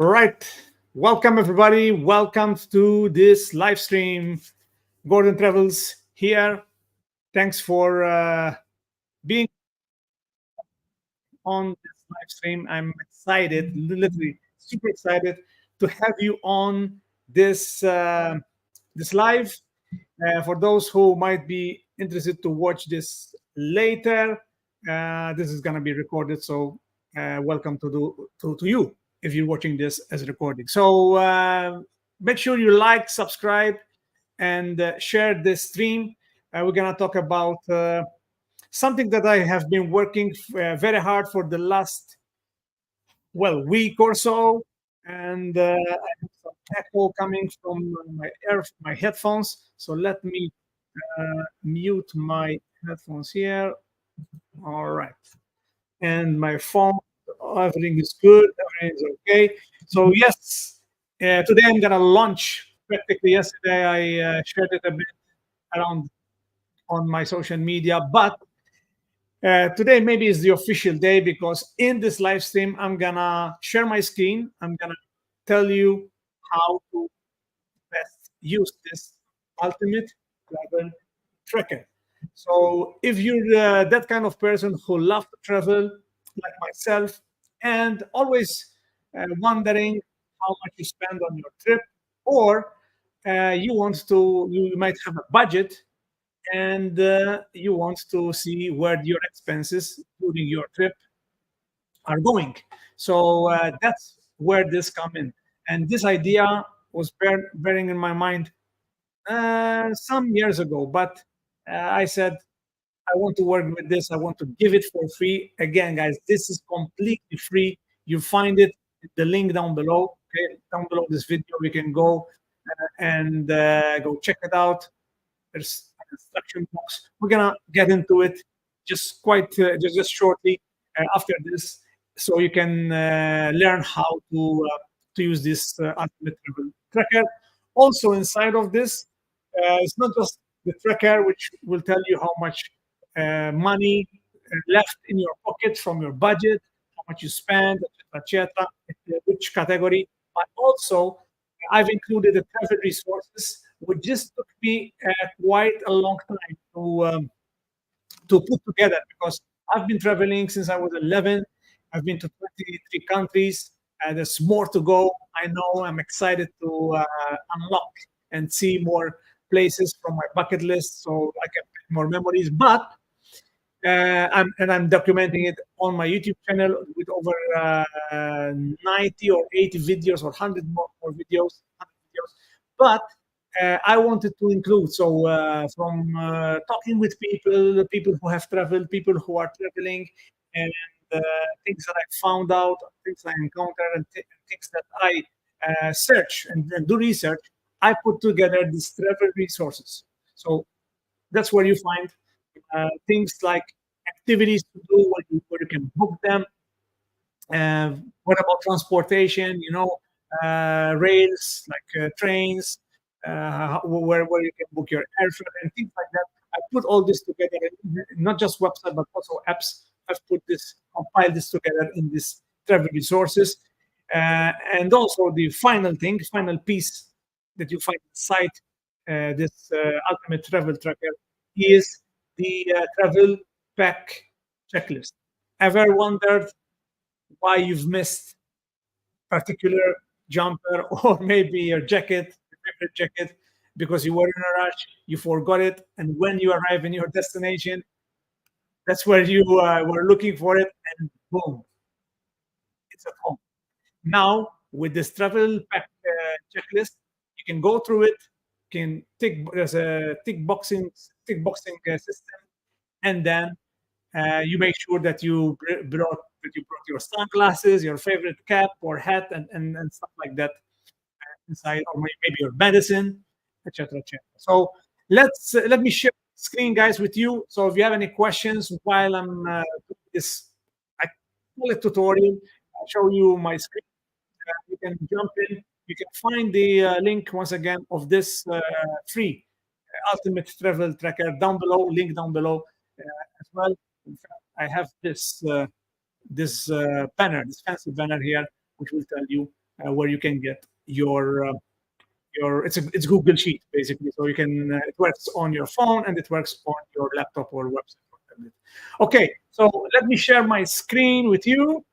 All right. Welcome, everybody. Welcome to this live stream. Gordon Travels here. Thanks for being on this live stream. I'm excited, literally super excited to have you on this live. For those who might be interested to watch this later, this is going to be recorded. So welcome to you if you're watching this as a recording. So make sure you like, subscribe, and share this stream. We're going to talk about something that I have been working very hard for the last week or so, and I have some echo coming from my headphones. So let me mute my headphones here. All right, and my phone. Everything is good. Everything is okay. So yes, today I'm gonna launch. Practically yesterday I shared it a bit around on my social media, but today maybe is the official day because in this live stream I'm gonna share my screen. I'm gonna tell you how to best use this ultimate travel tracker. So if you're that kind of person who love to travel like myself and always wondering how much you spend on your trip, or you might have a budget and you want to see where your expenses during your trip are going. So that's where this come in. And this idea was bearing in my mind some years ago, but I said, I want to work with this. I want to give it for free. Again, guys, this is completely free. You find it, the link down below. Okay, down below this video, we can go and go check it out. There's an instruction box. We're gonna get into it just shortly after this, so you can learn how to use this ultimate travel tracker. Also, inside of this, it's not just the tracker, which will tell you how much money left in your pocket from your budget, how much you spend, etc., which category, but also I've included the travel resources, which just took me quite a long time to put together because I've been traveling since I was 11. I've been to 23 countries. There's more to go. I know. I'm excited to unlock and see more places from my bucket list so I can make more memories. But I'm documenting it on my YouTube channel with over 90 or 80 videos or 100 more videos. 100 videos. But I wanted to include, so from talking with people who have traveled, people who are traveling, and things that I found out, things I encountered, and things that I search and do research, I put together these travel resources. So that's where you find things like activities to do, where you can book them. What about transportation? Rails like trains, where you can book your airfare and things like that. I put all this together, not just website but also apps. I've compiled this together in this travel resources, and also the final piece that you find inside this ultimate travel tracker is the travel pack checklist. Ever wondered why you've missed particular jumper or maybe your jacket, your favorite jacket, because you were in a rush, you forgot it, and when you arrive in your destination, that's where you were looking for it, and boom, it's at home. Now, with this travel pack checklist, you can go through it. Can tick There's a tick boxing system, and then you make sure that you brought your sunglasses, your favorite cap or hat, and stuff like that inside, or maybe your medicine, etc., etc. So let me share screen, guys, with you. So if you have any questions while I'm doing this, I call it tutorial. I'll show you my screen. You can jump in. You can find the link once again of this free ultimate travel tracker down below. Link down below as well. In fact, I have this banner, this fancy banner here, which will tell you where you can get your it's Google Sheet basically. So you can it works on your phone and it works on your laptop or website or tablet. Okay, so let me share my screen with you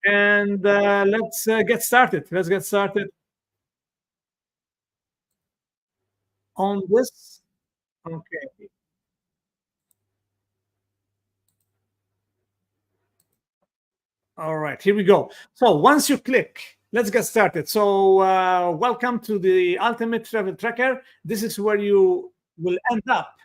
and let's get started. Let's get started on this. Okay. All right, here we go. So once you click, let's get started. So welcome to the Ultimate Travel Tracker. This is where you will end up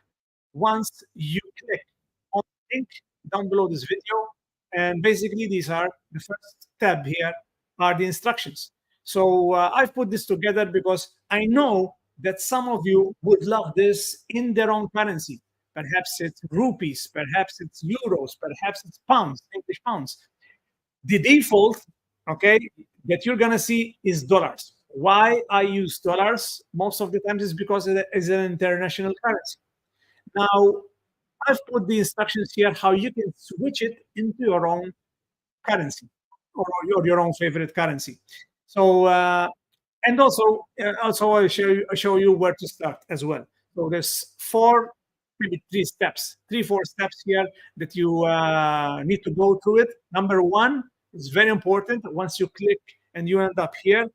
once you click on the link down below this video. And basically, these are the first tab here are the instructions. So I've put this together because I know that some of you would love this in their own currency. Perhaps it's rupees, perhaps it's euros, perhaps it's pounds, English pounds. The default, okay, that you're gonna see is dollars. Why I use dollars most of the times is because it is an international currency. Now, I've put the instructions here how you can switch it into your own currency or your own favorite currency. So, and also show you where to start as well. So there's four, maybe three steps, three, four steps here that you need to go through it. Number one is very important. Once you click and you end up here,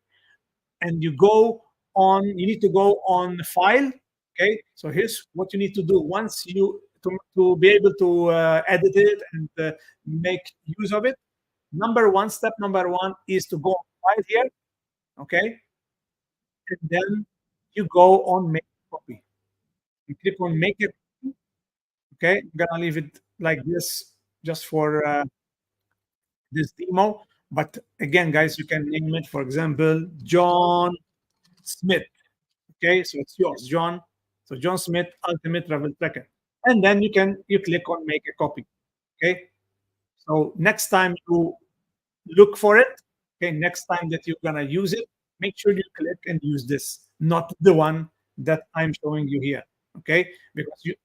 and you need to go on file. Okay, so here's what you need to do once to be able to edit it and make use of it. Step number one is to go on file here. Okay, and then you go on make a copy. You click on make it. Okay, I'm gonna leave it like this just for this demo. But again, guys, you can name it, for example, John Smith. Okay, so it's yours, John. So John Smith, Ultimate Travel Tracker. And then you click on make a copy. Okay. So next time you look for it, okay, next time that you're gonna use it, make sure you click and use this, not the one that I'm showing you here. Okay, because you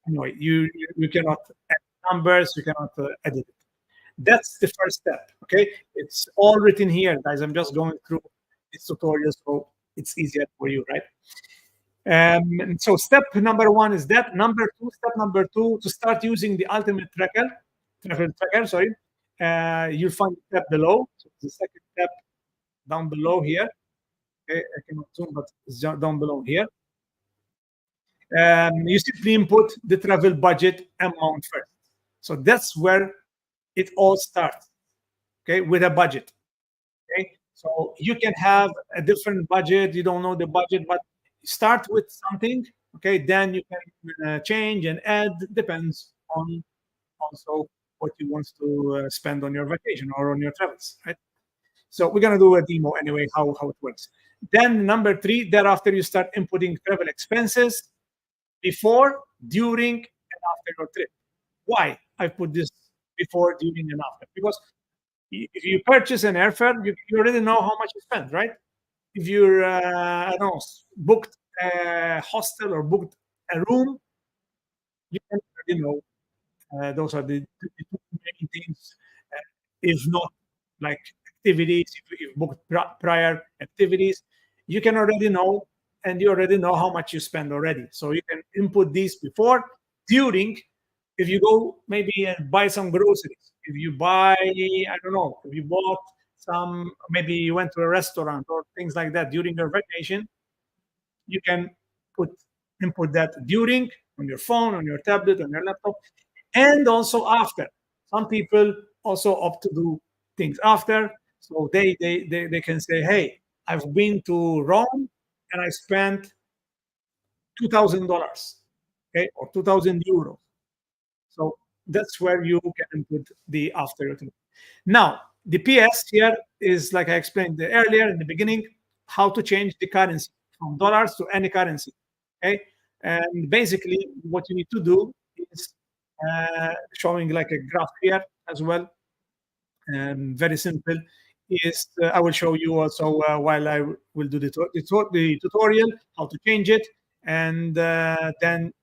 cannot add numbers, you cannot edit it. That's the first step. Okay, it's all written here, guys. I'm just going through this tutorial so it's easier for you, right? And so step number one is that. Step number two, to start using the ultimate travel tracker, sorry, you'll find the step below. So the second step down below here. Okay, I cannot zoom, but it's down below here. You simply input the travel budget amount first. So that's where it all starts. Okay, with a budget. Okay, so you can have a different budget. You don't know the budget, but start with something. Okay, then you can change and add. Depends on also what you want to spend on your vacation or on your travels, right? So we're gonna do a demo anyway, how it works. Then number three, thereafter you start inputting travel expenses before, during, and after your trip. Why I put this before, during, and after? Because if you purchase an airfare, you already know how much you spend, right? If you're, I don't know, booked a hostel or booked a room, you can already know. Those are the two main things. If not like activities, if you've booked prior activities, you can already know, and you already know how much you spend already. So you can input these before, during. If you go maybe and buy some groceries, if you buy, I don't know, if you bought some, maybe you went to a restaurant or things like that during your vacation, you can put input that during on your phone, on your tablet, on your laptop, and also after. Some people also opt to do things after, so they can say, "Hey, I've been to Rome and I spent $2,000, okay, or 2,000 euros." So that's where you can input the after. Now, the PS here is like I explained earlier in the beginning, how to change the currency from dollars to any currency. Okay, and basically what you need to do is showing like a graph here as well. Very simple. Is I will show you also while I will do the tutorial how to change it, and then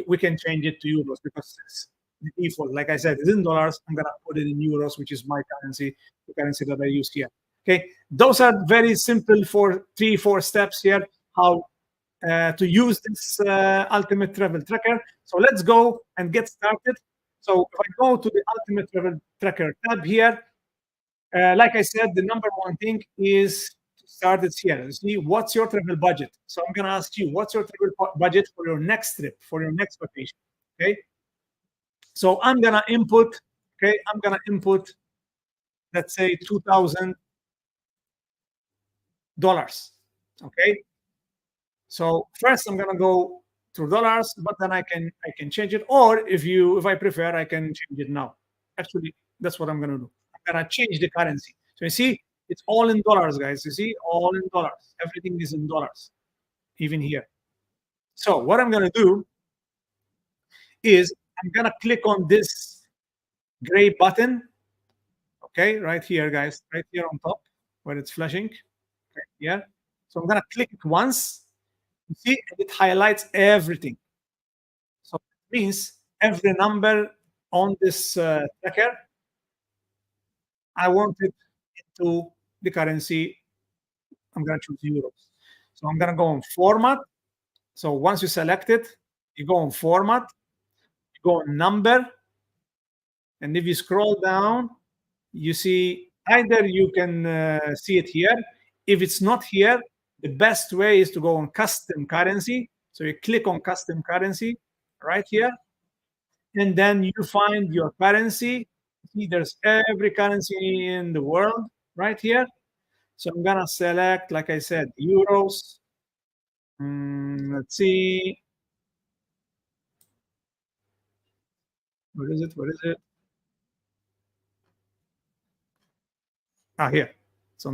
we can change it to euros because it's the default. Like I said, it's in dollars. I'm gonna put it in euros, which is my currency, the currency that I use here. Okay, those are very simple for 3, 4 steps here. How to use this ultimate travel tracker. So let's go and get started. So if I go to the ultimate travel tracker tab here, like I said, the number one thing is to start it here. See, what's your travel budget? So I'm going to ask you, what's your travel budget for your next trip, for your next vacation? Okay. So I'm going to input, okay, I'm going to input, let's say $2,000. Okay. So first I'm gonna go to dollars, but then I can change it. Or if I prefer, I can change it now. Actually, that's what I'm gonna do. I'm gonna change the currency. So you see, it's all in dollars, guys. You see, all in dollars. Everything is in dollars, even here. So what I'm gonna do is I'm gonna click on this gray button. Okay, right here, guys, right here on top where it's flashing. Okay, yeah. So I'm gonna click it once. You see, and it highlights everything. So it means every number on this tracker, I want it into the currency. I'm going to choose euros. So I'm going to go on format. So once you select it, you go on format, you go on number, and if you scroll down, you see either you can see it here. If it's not here, the best way is to go on custom currency. So you click on custom currency right here, and then you find your currency. See, there's every currency in the world right here. So I'm gonna select, like I said, euros. Let's see, where is it? Where is it? Ah, here. It's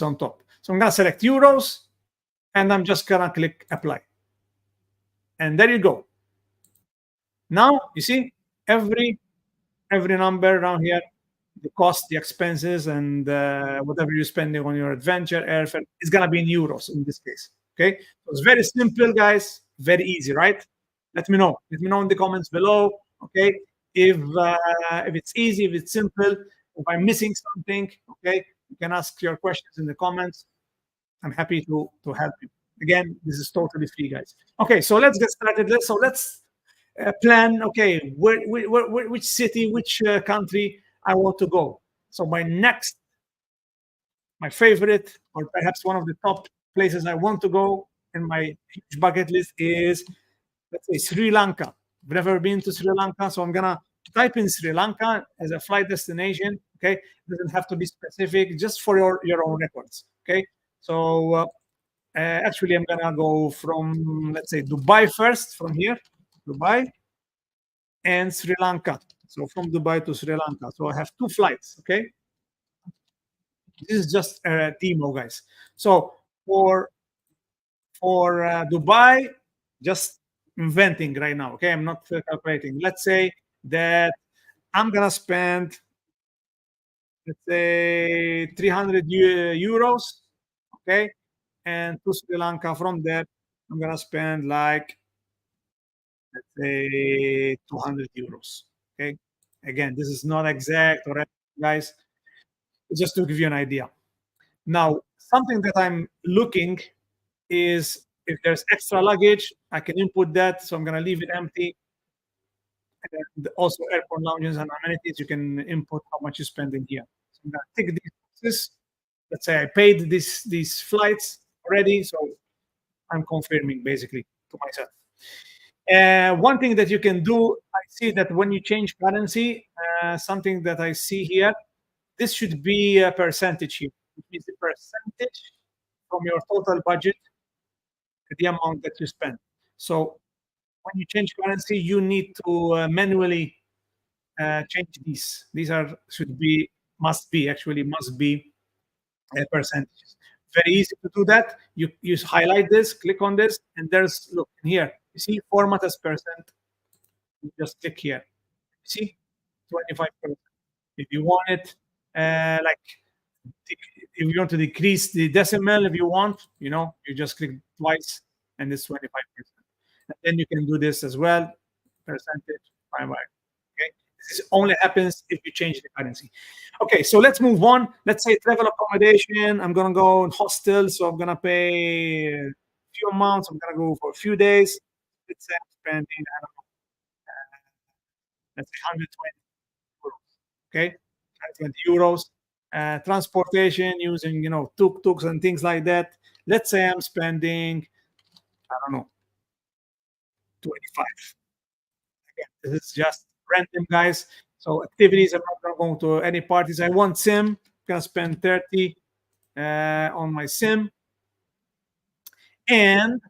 on top. So I'm gonna select euros, and I'm just gonna click apply. And there you go. Now you see every number down here, the cost, the expenses, and whatever you're spending on your adventure, airfare, is gonna be in euros in this case. Okay, so it's very simple, guys. Very easy, right? Let me know. Let me know in the comments below. Okay, if it's easy, if it's simple, if I'm missing something. Okay, you can ask your questions in the comments. I'm happy to help you. Again, this is totally free, guys. Okay, so let's get started. Let's plan. Okay, which city, which country I want to go. So my favorite, or perhaps one of the top places I want to go in my huge bucket list is, let's say, Sri Lanka. I've never been to Sri Lanka, so I'm gonna type in Sri Lanka as a flight destination. Okay, it doesn't have to be specific, just for your own records. Okay, so actually, I'm gonna go from, let's say, Dubai first, from here, Dubai, and Sri Lanka. So from Dubai to Sri Lanka. So I have 2 flights. Okay, this is just a demo, guys. So for Dubai, just inventing right now. Okay, I'm not calculating. Let's say that I'm gonna spend, let's say, 300 euros. Okay, and to Sri Lanka from there, I'm gonna spend like, let's say, 200 euros. Okay, again, this is not exact, or guys, just to give you an idea. Now, something that I'm looking is, if there's extra luggage, I can input that. So I'm going to leave it empty. And also airport lounges and amenities, you can input how much you spend in here. So I'm going to tick these boxes. Let's say I paid these flights already, so I'm confirming basically to myself. One thing that you can do, I see that when you change currency, something that I see here, this should be a percentage here, which means the percentage from your total budget, the amount that you spend. So when you change currency, you need to manually change these. These are must be percentages. Very easy to do that. You highlight this, click on this, and there's, look here. You see format as percent. You just click here. See 25%. If you want it like, if you want to decrease the decimal, if you want, you just click twice, and it's 25%. And then you can do this as well, percentage by. Okay, This only happens if you change the currency. Okay, so let's move on. Let's say travel accommodation. I'm gonna go in hostel, so I'm gonna pay a few amounts. I'm gonna go for a few days. Let's say I'm spending, I don't know, let's say 120 euros. Okay, 120 euros. Transportation using tuk-tuks and things like that. Let's say I'm spending, I don't know, 25. Again, this is just random, guys. So activities, I'm not going to any parties. I want sim. I'm gonna spend 30 on my sim, and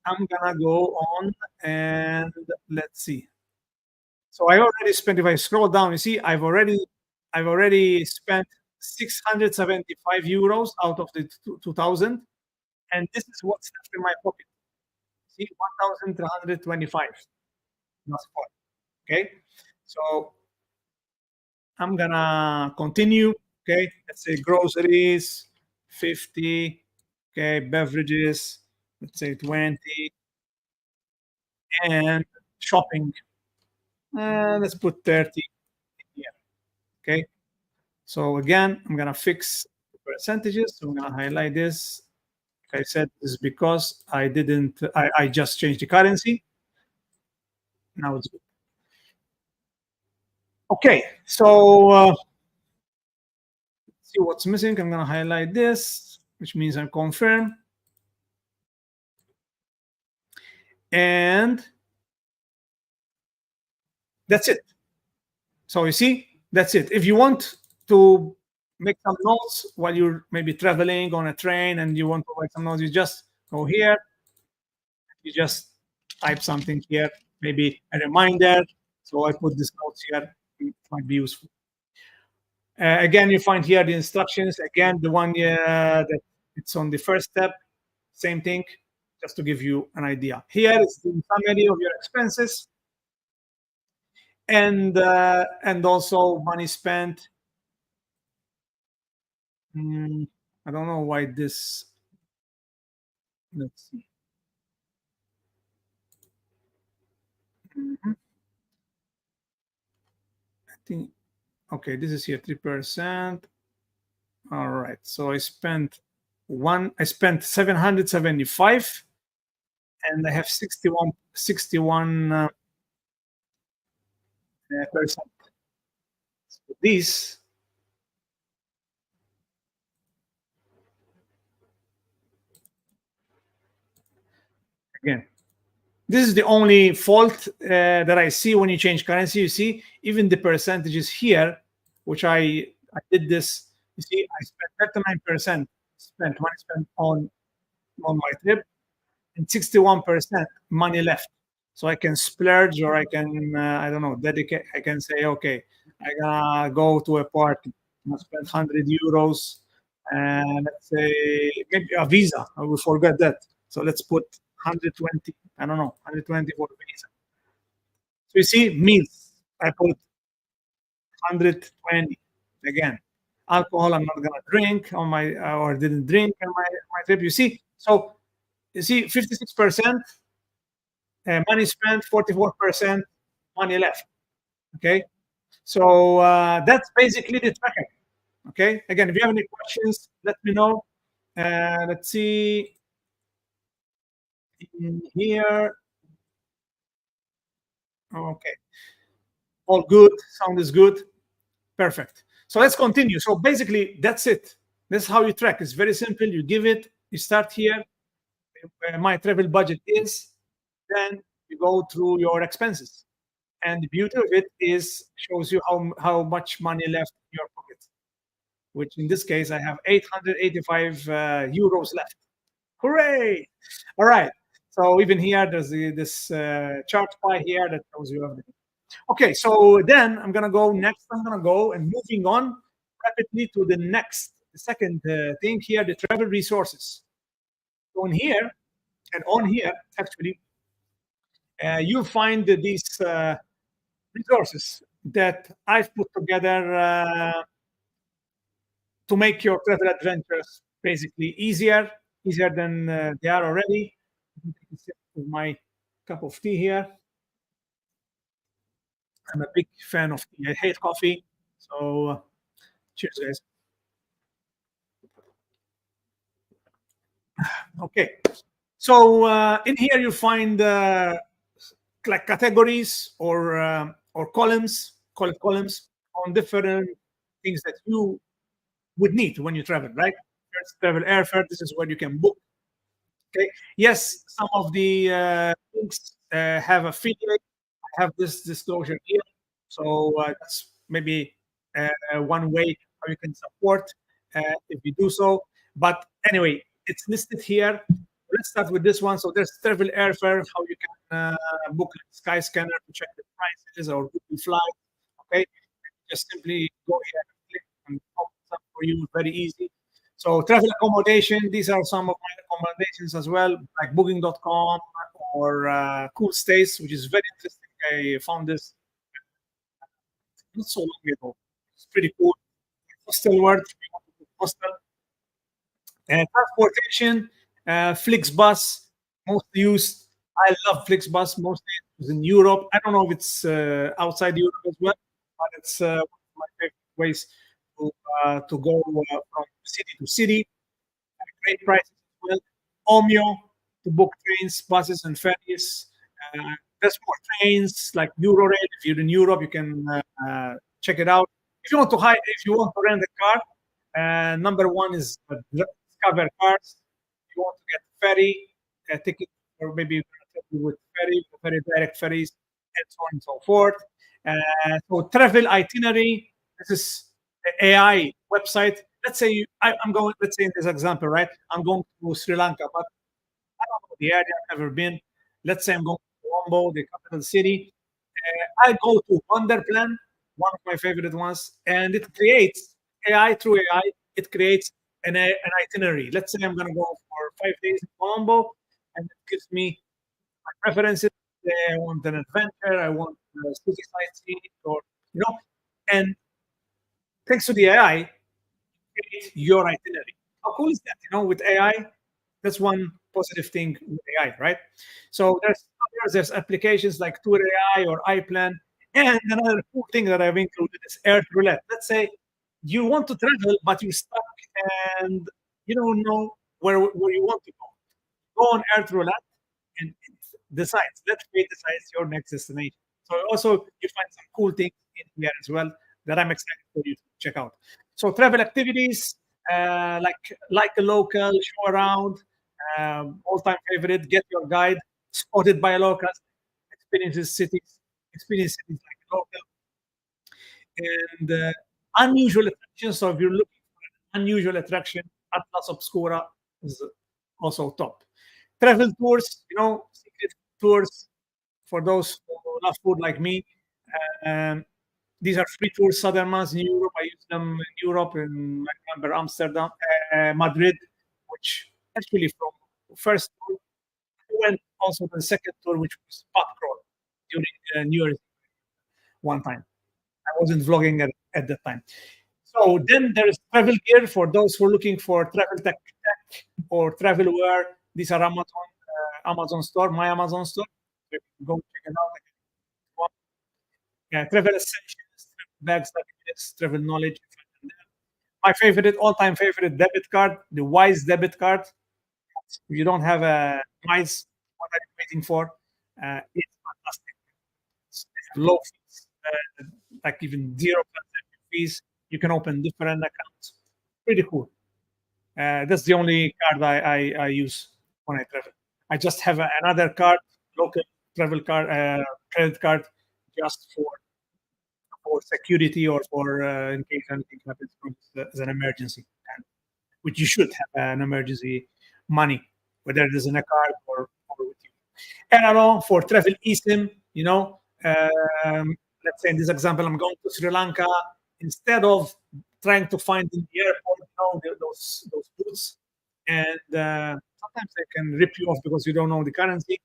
I'm gonna go on and let's see. So I already spent. If I scroll down, you see, I've already spent 675 euros out of the 2000, and this is what's left in my pocket. See, 1,325. That's all. Okay, so I'm gonna continue. Okay, let's say groceries, 50. Okay, beverages, let's say 20, and shopping. Let's put 30 in here. Okay, so again, I'm gonna fix the percentages. So I'm gonna highlight this. Like I said, this is because I didn't. I just changed the currency. Now it's good. Okay, so see what's missing. I'm gonna highlight this, which means I confirm, and that's it. So you see, that's it. If you want to make some notes while you're maybe traveling on a train and you want to write some notes, you just go here, you just type something here, maybe a reminder. So I put this notes here, it might be useful. Again, you find here the instructions. Again, the one that it's on the first step, same thing, just to give you an idea. Here is the summary of your expenses and also money spent. Mm, I don't know why this. Let's see. Mhm. I think okay. This is here 3%. All right. So I spent one. I spent 775, and I have 61 percent. So this again. This is the only fault that I see when you change currency. You see, even the percentages here, which I did this. You see, I spent 39% spent money spent on my trip, and 61% money left. So I can splurge, or I can I don't know, dedicate. I can say, okay, I gotta go to a party. I spend 100 euros, and let's say maybe a visa. I will forget that. So let's put 120. I don't know, 120 for visa. So you see, meals. I put 120 again. Alcohol, I'm not gonna drink on my or didn't drink on my trip. You see, so you see, 56% money spent, 44% money left. Okay, so that's basically the tracker. Okay, again, if you have any questions, let me know. Let's see in here. Okay, all good. Sound is good. Perfect. So let's continue. So basically, that's it. This is how you track. It's very simple. You give it. You start here. Where my travel budget is. Then you go through your expenses. And the beauty of it is shows you how much money left in your pocket, which in this case I have 885 euros left. Hooray! All right. So even here, there's this chart pie here that shows you everything. Okay, so then I'm gonna go next. I'm gonna go and moving on rapidly to the second thing here, the travel resources. So on here and on here, actually, you'll find these resources that I've put together to make your travel adventures basically easier than they are already. With my cup of tea here. I'm a big fan of tea. I hate coffee. So cheers, guys. Okay. So in here you find like categories or columns, call it columns, on different things that you would need when you travel, right? First, travel airfare. This is where you can book. Okay. Yes, some of the links have affiliate. I have this disclosure here, so that's maybe one way how you can support if you do so. But anyway, it's listed here. Let's start with this one. So there's travel airfare, how you can book like Skyscanner to check the prices or Google Flights. Okay, just simply go here and click and it opens up for you, very easy. So travel accommodation, these are some of my recommendations as well, like booking.com or Cool Stays, which is very interesting. I found this not so long ago. It's pretty cool. Hostel world, hostel. Transportation, Flixbus, most used. I love Flixbus, mostly it's in Europe. I don't know if it's outside Europe as well, but it's one of my favorite ways to go from city to city. Great prices as well. Omeo to book trains, buses, and ferries. Uh, there's more trains like Eurorail. If you're in Europe, you can check it out. If you want to rent a car, number one is Discover Cars. If you want to get ferry ticket, or maybe you can travel with ferry direct ferries, and so on and so forth. So travel itinerary. This is the AI website. Let's say I'm going. Let's say in this example, right? I'm going to Sri Lanka, but I don't know the area. I've never been. Let's say I'm going to Colombo, the capital city. I go to Wonderplan, one of my favorite ones, and it creates AI through AI. It creates an itinerary. Let's say I'm going to go for 5 days in Colombo, and it gives me my preferences. I want an adventure. I want city sightseeing, or you know. And thanks to the AI, create your itinerary. How cool is that? With AI, that's one positive thing with AI, right? So there's applications like Tour AI or iPlan, and another cool thing that I've included is Earth Roulette. Let's say you want to travel, but you're stuck and you don't know where you want to go. Go on Earth Roulette and it decides. Let fate decides your next destination. So also you find some cool things in here as well that I'm excited for you to check out. So travel activities, like a local, show around, all-time favorite, get your guide, spotted by locals, experiences cities, experience cities like a local, and unusual attractions. So if you're looking for an unusual attraction, Atlas Obscura is also top. Travel tours, secret tours for those who love food like me. Um, these are free tours, southern months in Europe. I use them in Europe, in I remember Amsterdam, Madrid, which actually from first tour, I went also to the second tour, which was pub crawl during New Year's one time. I wasn't vlogging at that time. So then there is travel gear for those who are looking for travel tech or travel wear. These are Amazon store, my Amazon store. So you can go check it out. Yeah, travel essentials, travel bags like this, travel knowledge. My favorite, all-time favorite debit card, the Wise debit card. If you don't have a Wise, what are you waiting for? It's fantastic. It's low fees, like even zero transaction fees. You can open different accounts. Pretty cool. That's the only card I use when I travel. I just have another card, local travel card, credit card, just for security or for in case anything happens as an emergency, which you should have an emergency money, whether it is in a card or with you. And along for travel eSIM, let's say in this example, I'm going to Sri Lanka. Instead of trying to find in the airport, those booths, and sometimes they can rip you off because you don't know the currency.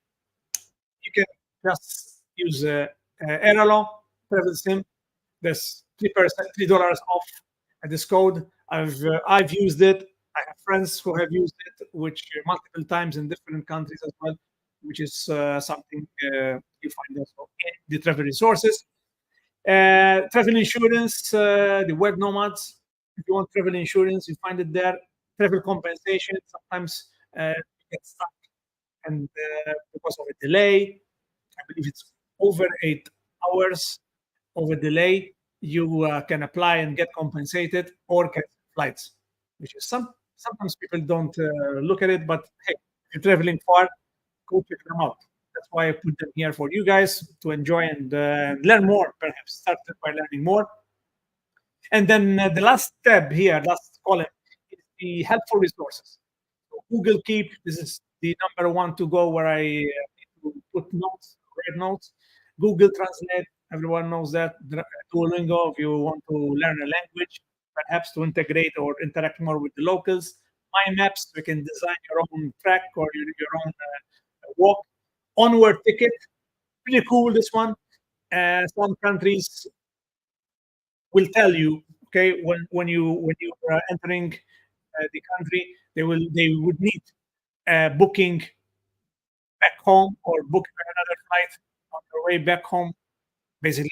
You can just use Airalo travel SIM. There's 3%, $3 off at this code. I've used it. I have friends who have used it, which multiple times in different countries as well, which is something you find also in the travel resources. Travel insurance, the web nomads. If you want travel insurance, you find it there. Travel compensation. Sometimes you get stuck, and because of a delay, I believe it's over 8 hours of a delay, you can apply and get compensated or get flights, which is sometimes people don't look at it, but hey, if you're traveling far, go check them out. That's why I put them here for you guys to enjoy and learn more, perhaps start by learning more. And then the last tab here, last column, is the helpful resources. So Google Keep, this is the number one to go where I need to put notes, read notes. Google Translate, everyone knows that. Duolingo, if you want to learn a language, perhaps to integrate or interact more with the locals. My Maps, you can design your own track or your own walk. Onward Ticket, pretty cool, this one. Some countries will tell you, okay, when you are entering the country, they would need booking back home or booking another flight on your way back home. Basically,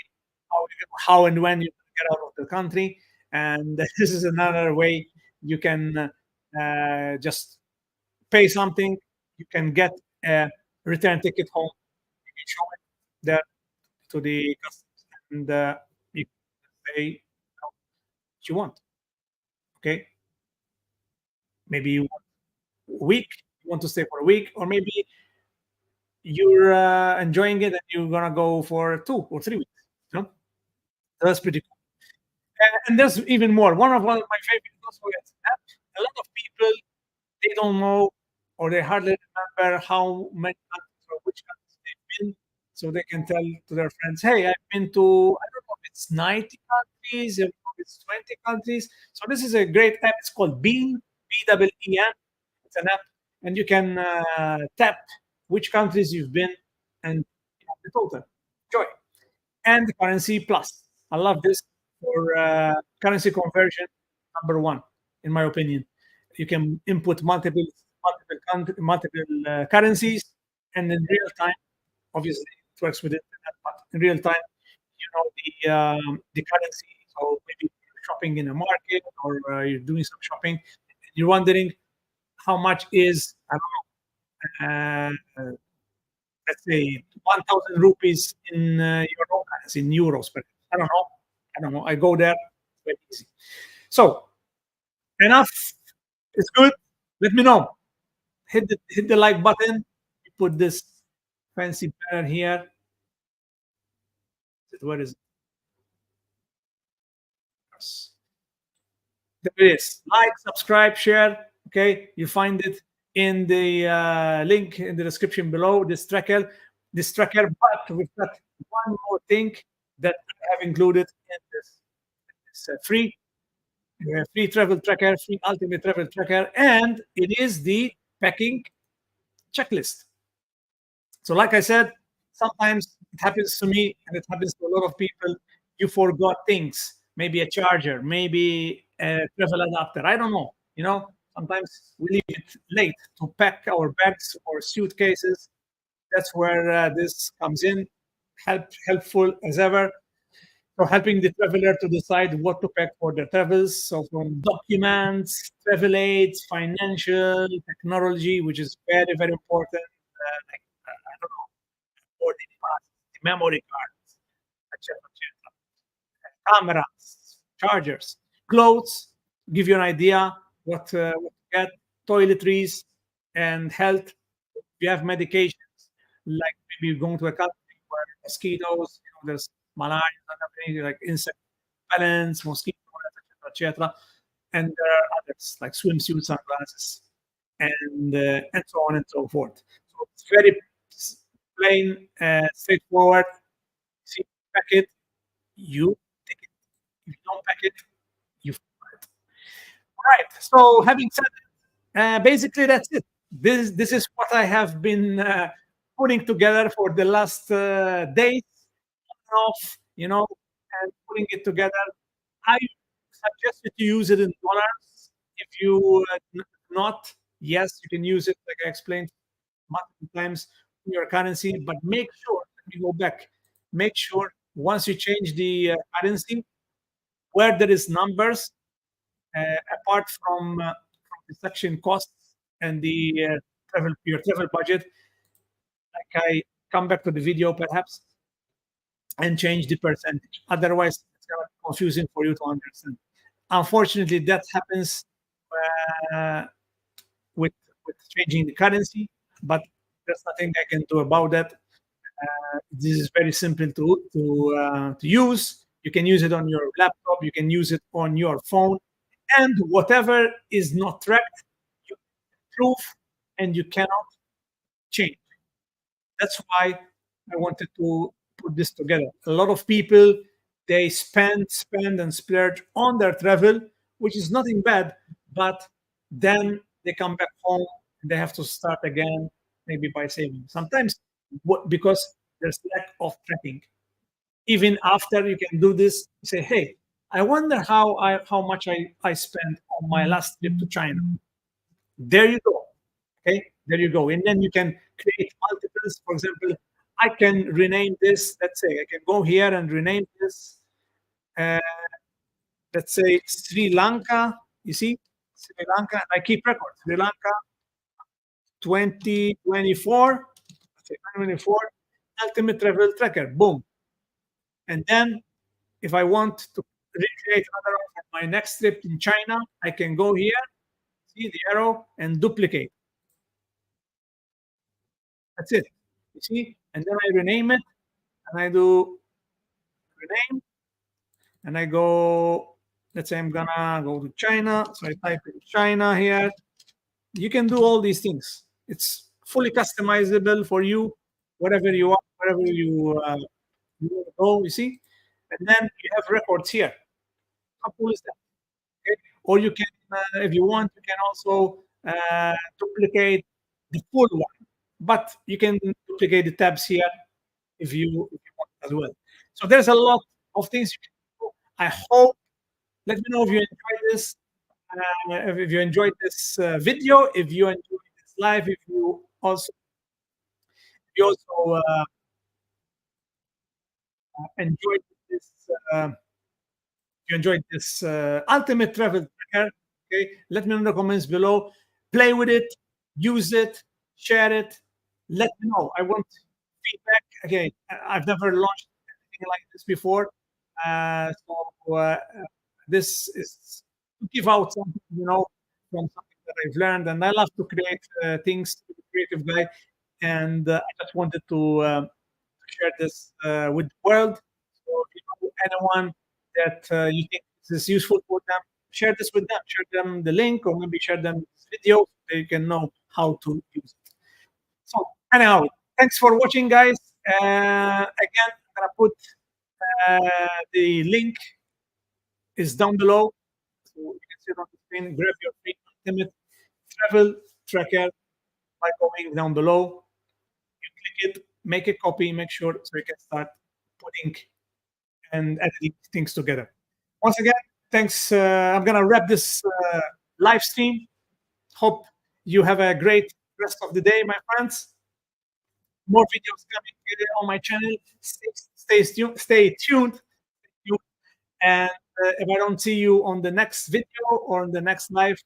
how and when you get out of the country, and this is another way you can just pay something. You can get a return ticket home. You can show it there to the customs, and you can say what you want. Okay, maybe you want a week, you want to stay for a week, or maybe you're enjoying it and you're gonna go for 2 or 3 weeks. You know? That's pretty cool. And there's even more. One of my favorites also is that a lot of people they don't know or they hardly remember how many countries or which countries they've been, so they can tell to their friends, "Hey, I've been to I don't know if it's 90 countries, if it's 20 countries." So this is a great app. It's called Bean, BEEN. It's an app, and you can tap which countries you've been and you have the total. Enjoy. And currency plus. I love this for currency conversion. Number one, in my opinion, you can input multiple currencies, and in real time, obviously it works with internet, but in real time, you know the currency. So maybe you're shopping in a market or you're doing some shopping, and you're wondering how much is I don't know, let's say 1,000 rupees in your own currency, in euros. But I don't know. I don't know. I go there. It's very easy. So enough. It's good. Let me know. Hit the like button. Put this fancy banner here. Where is it? There it is. Like, subscribe, share. Okay, you find it in the link in the description below. This tracker. But we've got one more thing that I have included in this free travel tracker, free ultimate travel tracker, and it is the packing checklist. So, like I said, sometimes it happens to me and it happens to a lot of people. You forgot things, maybe a charger, maybe a travel adapter. I don't know. Sometimes we leave it late to pack our bags or suitcases. That's where this comes in, helpful as ever. So helping the traveler to decide what to pack for their travels. So from documents, travel aids, financial, technology, which is very, very important. Like, I don't know, boarding pass, memory cards, etc., cameras, chargers, clothes, give you an idea what to get, toiletries, and health. If you have medications, like maybe you're going to a country where mosquitoes, there's malaria and everything, like insect repellents, mosquito, etc. And there are others like swimsuits, sunglasses, and so on and so forth. So it's very plain, straightforward. See, pack it, you take it. If you don't pack it, you forget it. All right. So having said basically, that's it. This is what I have been putting together for the last days, off, and putting it together. I suggest you to use it in dollars. If you not, yes, you can use it like I explained multiple times in your currency, but make sure. Let me go back. Make sure once you change the currency, where there is numbers, apart from the section costs and the your travel budget, like I come back to the video perhaps and change the percentage. Otherwise, it's kind of confusing for you to understand. Unfortunately, that happens uh, with with changing the currency, but there's nothing I can do about that. This is very simple to use. You can use it on your laptop. You can use it on your phone, and whatever is not tracked, you prove and you cannot change. That's why I wanted to put this together. A lot of people they spend, and splurge on their travel, which is nothing bad, but then they come back home and they have to start again, maybe by saving. Sometimes because there's lack of tracking. Even after you can do this, you say, "Hey, I wonder how much I spent on my last trip to China." There you go. Okay, there you go. And then you can create multiples. For example, I can rename this. Let's say I can go here and rename this. Uh, let's say Sri Lanka. You see, Sri Lanka. I keep records. Sri Lanka 2024. 2024 ultimate travel tracker. Boom. And then if I want to recreate another one for my next trip in China, I can go here, see the arrow, and duplicate. That's it. You see? And then I rename it, and I do rename, and I go, let's say I'm gonna go to China. So I type in China here. You can do all these things. It's fully customizable for you, whatever you want, wherever you want to go, you see? And then you have records here. How cool is that? Okay? Or you can, if you want, you can also duplicate the full one. But you can duplicate the tabs here if you want as well. So there's a lot of things you can do. I hope. Let me know if you enjoyed this. If you enjoyed this video, if you enjoyed this live, if you also enjoyed this. You enjoyed this ultimate travel tracker, okay, let me know in the comments below. Play with it, use it, share it. Let me know. I want feedback. Okay, I've never launched anything like this before, so this is to give out something, from something that I've learned, and I love to create things. To be a creative guy, and I just wanted to share this with the world. So, anyone that you think this is useful for them, share this with them. Share them the link, or maybe share them this video so they can know how to use it. So, anyhow, thanks for watching, guys. Again, I'm gonna put the link is down below, so you can see it on the screen. Grab your free ultimate travel tracker by going down below. You click it, make a copy, make sure so you can start putting and editing things together. Once again, thanks. I'm gonna wrap this live stream. Hope you have a great rest of the day, my friends. More videos coming on my channel. Stay tuned. And if I don't see you on the next video or on the next live,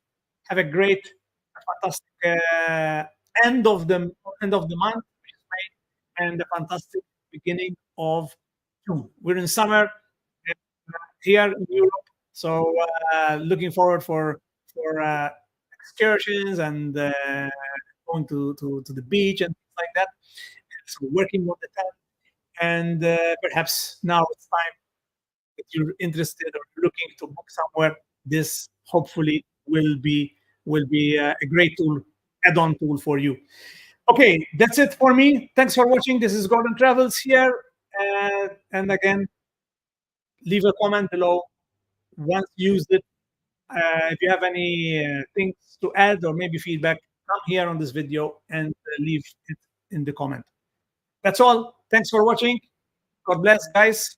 have a great, fantastic end of the month, which is May, and a fantastic beginning of June. We're in summer here in Europe, so looking forward for excursions and going to the beach and things like that. So working on the tent, and perhaps now it's time if you're interested or looking to book somewhere, this hopefully will be a great tool, add-on tool for you. Okay, that's it for me. Thanks for watching. This is Gordon Travels here, and again, leave a comment below once you used it. If you have any things to add or maybe feedback, come here on this video and leave it in the comment. That's all. Thanks for watching. God bless, guys.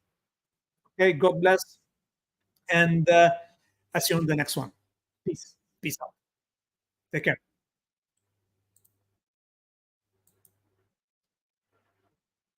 Okay, God bless. And I'll see you on the next one. Peace. Peace out. Take care.